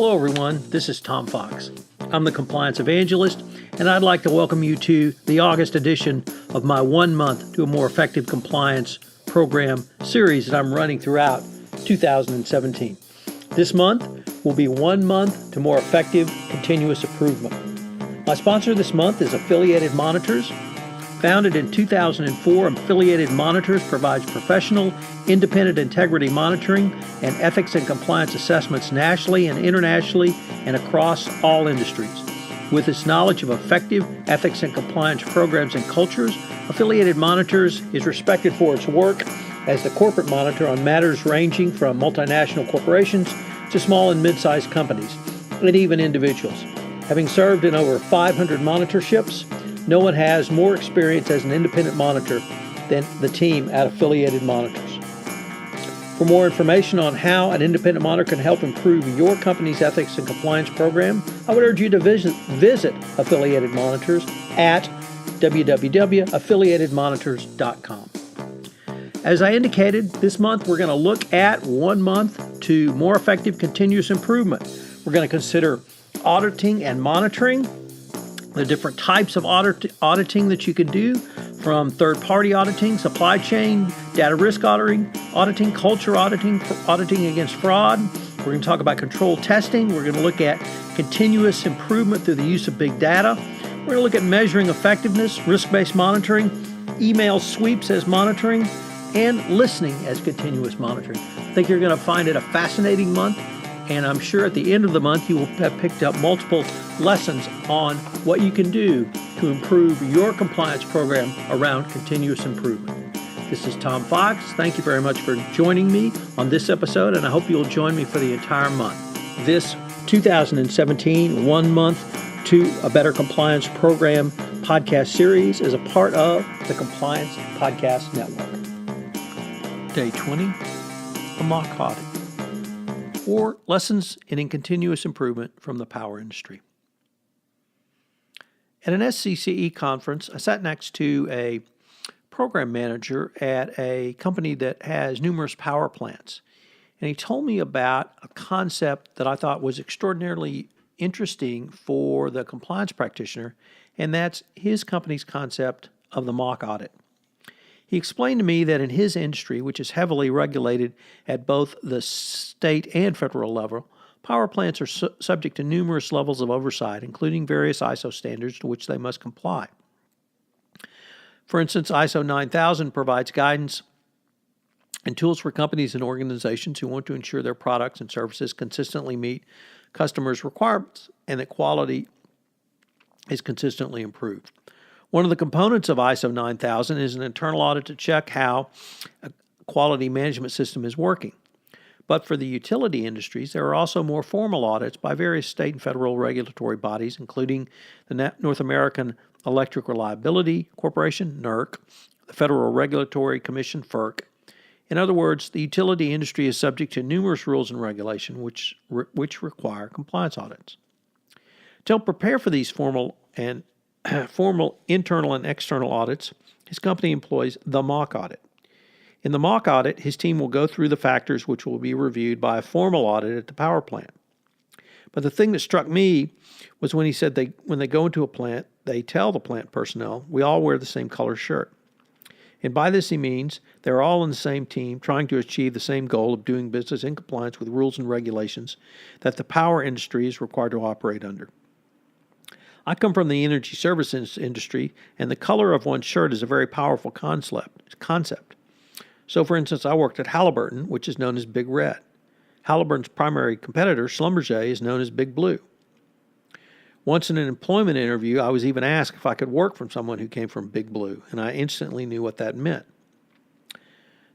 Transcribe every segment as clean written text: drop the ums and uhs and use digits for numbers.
Hello everyone, this is Tom Fox. I'm the Compliance Evangelist, and I'd like to welcome you to the August edition of my 1 month to a more effective compliance program series that I'm running throughout 2017. This month will be 1 month to more effective continuous improvement. My sponsor this month is Affiliated Monitors. Founded in 2004, Affiliated Monitors provides professional, independent integrity monitoring and ethics and compliance assessments nationally and internationally and across all industries. With its knowledge of effective ethics and compliance programs and cultures, Affiliated Monitors is respected for its work as the corporate monitor on matters ranging from multinational corporations to small and mid-sized companies, and even individuals. Having served in over 500 monitorships, no one has more experience as an independent monitor than the team at Affiliated Monitors. For more information on how an independent monitor can help improve your company's ethics and compliance program, I would urge you to visit Affiliated Monitors at www.affiliatedmonitors.com. As I indicated, this month we're going to look at 1 month to more effective continuous improvement. We're going to consider auditing and monitoring, the different types of auditing that you can do, from third-party auditing, supply chain, data risk auditing, culture auditing against fraud. We're going to talk about control testing. We're going to look at continuous improvement through the use of big data. We're going to look at measuring effectiveness, risk-based monitoring, email sweeps as monitoring, and listening as continuous monitoring. I think you're going to find it a fascinating month, and I'm sure at the end of the month you will have picked up multiple lessons on what you can do to improve your compliance program around continuous improvement. This is Tom Fox. Thank you very much for joining me on this episode, and I hope you'll join me for the entire month. This 2017 1 month to a better compliance program podcast series is a part of the Compliance Podcast Network. Day 20, a mock audit. 4 lessons in continuous improvement from the power industry. At an SCCE conference, I sat next to a program manager at a company that has numerous power plants. And he told me about a concept that I thought was extraordinarily interesting for the compliance practitioner, and that's his company's concept of the mock audit. He explained to me that in his industry, which is heavily regulated at both the state and federal level, power plants are subject to numerous levels of oversight, including various ISO standards to which they must comply. For instance, ISO 9000 provides guidance and tools for companies and organizations who want to ensure their products and services consistently meet customers' requirements and that quality is consistently improved. One of the components of ISO 9000 is an internal audit to check how a quality management system is working. But for the utility industries, there are also more formal audits by various state and federal regulatory bodies, including the North American Electric Reliability Corporation, NERC, the Federal Regulatory Commission, FERC. In other words, the utility industry is subject to numerous rules and regulations which require compliance audits. To help prepare for these formal internal and external audits, his company employs the mock audit. In the mock audit, his team will go through the factors which will be reviewed by a formal audit at the power plant. But the thing that struck me was when he said when they go into a plant, they tell the plant personnel, we all wear the same color shirt. And by this he means they're all in the same team trying to achieve the same goal of doing business in compliance with rules and regulations that the power industry is required to operate under. I come from the energy services industry, and the color of one's shirt is a very powerful concept. So, for instance, I worked at Halliburton, which is known as Big Red. Halliburton's primary competitor, Schlumberger, is known as Big Blue. Once in an employment interview, I was even asked if I could work for someone who came from Big Blue, and I instantly knew what that meant.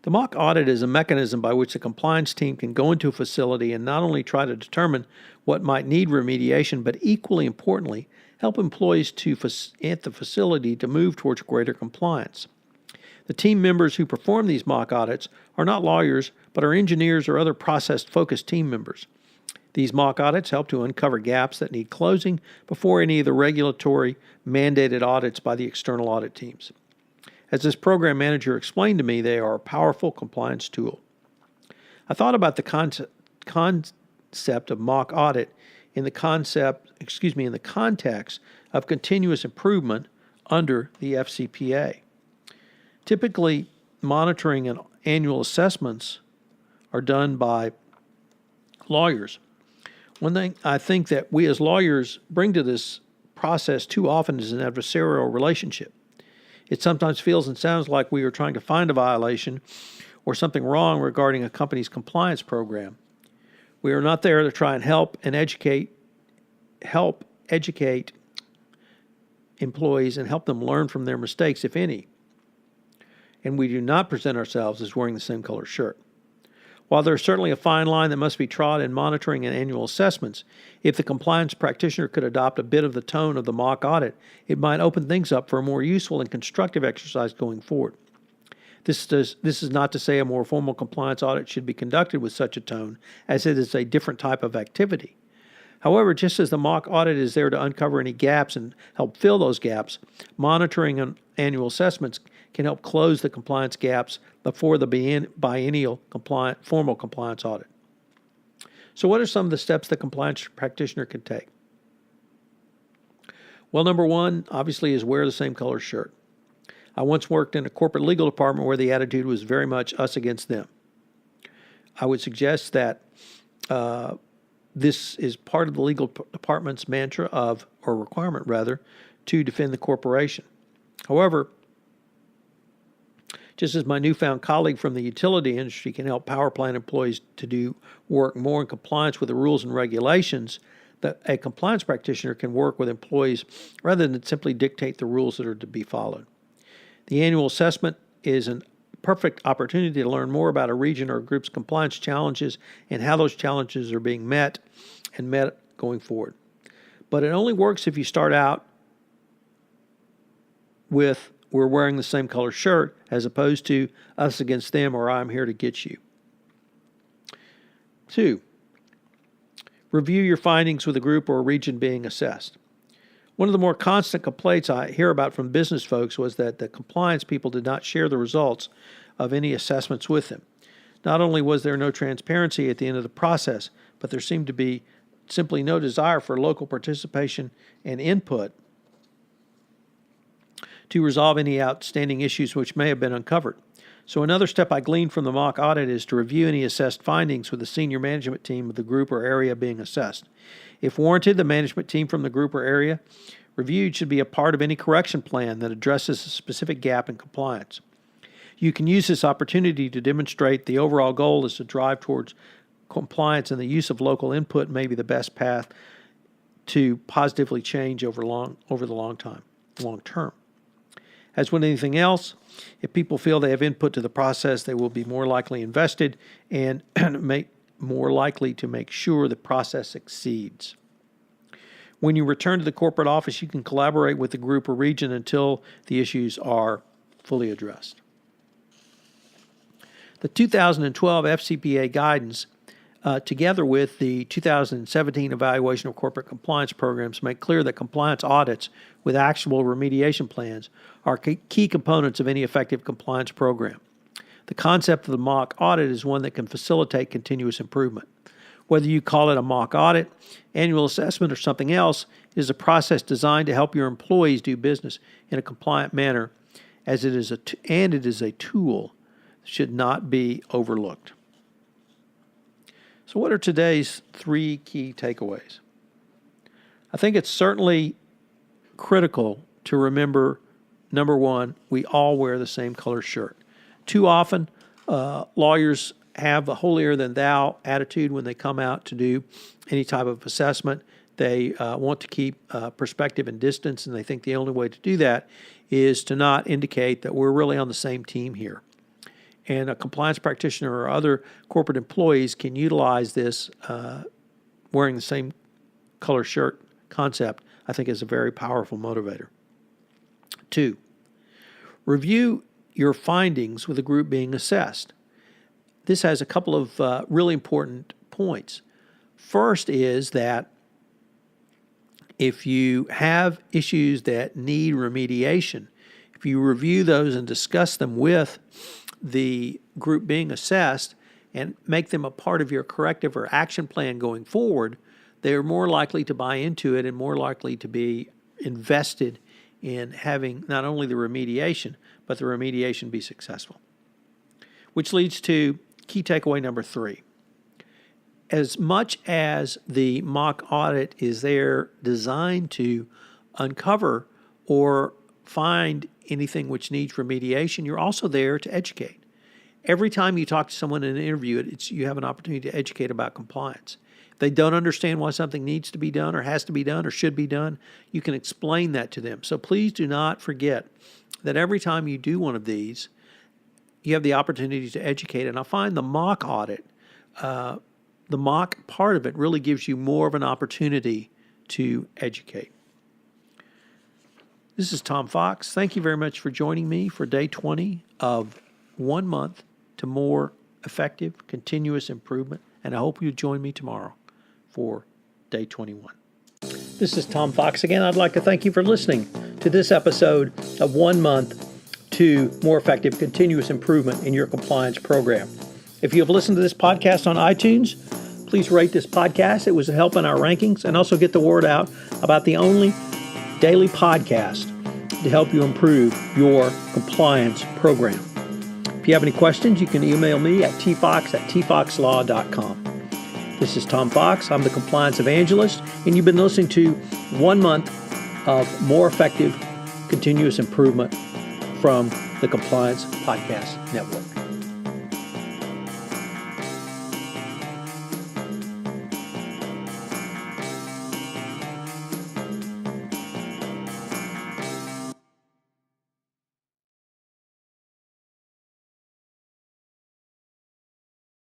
The mock audit is a mechanism by which the compliance team can go into a facility and not only try to determine what might need remediation, but equally importantly, help employees at the facility to move towards greater compliance. The team members who perform these mock audits are not lawyers, but are engineers or other process-focused team members. These mock audits help to uncover gaps that need closing before any of the regulatory mandated audits by the external audit teams. As this program manager explained to me, they are a powerful compliance tool. I thought about the concept concept of mock audit in the context of continuous improvement under the FCPA. Typically, monitoring and annual assessments are done by lawyers. One thing I think that we as lawyers bring to this process too often is an adversarial relationship. It sometimes feels and sounds like we are trying to find a violation or something wrong regarding a company's compliance program. We are not there to try and help educate employees and help them learn from their mistakes, if any. And we do not present ourselves as wearing the same color shirt. While there is certainly a fine line that must be trod in monitoring and annual assessments, if the compliance practitioner could adopt a bit of the tone of the mock audit, it might open things up for a more useful and constructive exercise going forward. This is not to say a more formal compliance audit should be conducted with such a tone, as it is a different type of activity. However, just as the mock audit is there to uncover any gaps and help fill those gaps, monitoring and annual assessments can help close the compliance gaps before the biennial formal compliance audit. So what are some of the steps the compliance practitioner can take? Well, number one, obviously, is wear the same color shirt. I once worked in a corporate legal department where the attitude was very much us against them. I would suggest that this is part of the legal department's mantra or requirement rather, to defend the corporation. However, just as my newfound colleague from the utility industry can help power plant employees to do work more in compliance with the rules and regulations, that a compliance practitioner can work with employees rather than simply dictate the rules that are to be followed. The annual assessment is a perfect opportunity to learn more about a region or a group's compliance challenges and how those challenges are being met going forward. But it only works if you start out with we're wearing the same color shirt as opposed to us against them or I'm here to get you. 2, review your findings with a group or a region being assessed. One of the more constant complaints I hear about from business folks was that the compliance people did not share the results of any assessments with them. Not only was there no transparency at the end of the process, but there seemed to be simply no desire for local participation and input to resolve any outstanding issues which may have been uncovered. So another step I gleaned from the mock audit is to review any assessed findings with the senior management team of the group or area being assessed. If warranted, the management team from the group or area reviewed should be a part of any correction plan that addresses a specific gap in compliance. You can use this opportunity to demonstrate the overall goal is to drive towards compliance, and the use of local input may be the best path to positively change over the long term. As with anything else, if people feel they have input to the process, they will be more likely invested and more likely to make sure the process succeeds. When you return to the corporate office, you can collaborate with the group or region until the issues are fully addressed. The 2012 FCPA guidance, together with the 2017 evaluation of corporate compliance programs, make clear that compliance audits with actual remediation plans are key components of any effective compliance program. The concept of the mock audit is one that can facilitate continuous improvement. Whether you call it a mock audit, annual assessment, or something else, it is a process designed to help your employees do business in a compliant manner, as it is a tool that should not be overlooked. So what are today's 3 key takeaways? I think it's certainly critical to remember, number one, we all wear the same color shirt. Too often, lawyers have a holier-than-thou attitude when they come out to do any type of assessment. They want to keep perspective and distance, and they think the only way to do that is to not indicate that we're really on the same team here. And a compliance practitioner or other corporate employees can utilize this wearing the same color shirt concept, I think, is a very powerful motivator. 2, review your findings with a group being assessed. This has a couple of really important points. First is that if you have issues that need remediation, if you review those and discuss them with the group being assessed, and make them a part of your corrective or action plan going forward, they're more likely to buy into it and more likely to be invested in having not only the remediation, but the remediation be successful. Which leads to key takeaway number 3. As much as the mock audit is there designed to uncover or find anything which needs remediation, you're also there to educate. Every time you talk to someone in an interview, you have an opportunity to educate about compliance. If they don't understand why something needs to be done or has to be done or should be done, you can explain that to them. So please do not forget that every time you do one of these, you have the opportunity to educate. And I find the mock audit, the mock part of it really gives you more of an opportunity to educate. This is Tom Fox. Thank you very much for joining me for day 20 of 1 month to more effective continuous improvement. And I hope you join me tomorrow for day 21. This is Tom Fox again. I'd like to thank you for listening to this episode of 1 month to more effective continuous improvement in your compliance program. If you have listened to this podcast on iTunes, please rate this podcast. It was a help in our rankings, and also get the word out about the only daily podcast to help you improve your compliance program. If you have any questions, you can email me at tfox@tfoxlaw.com. This is Tom Fox. I'm the Compliance Evangelist, and you've been listening to 1 month of more effective continuous improvement from the Compliance Podcast Network.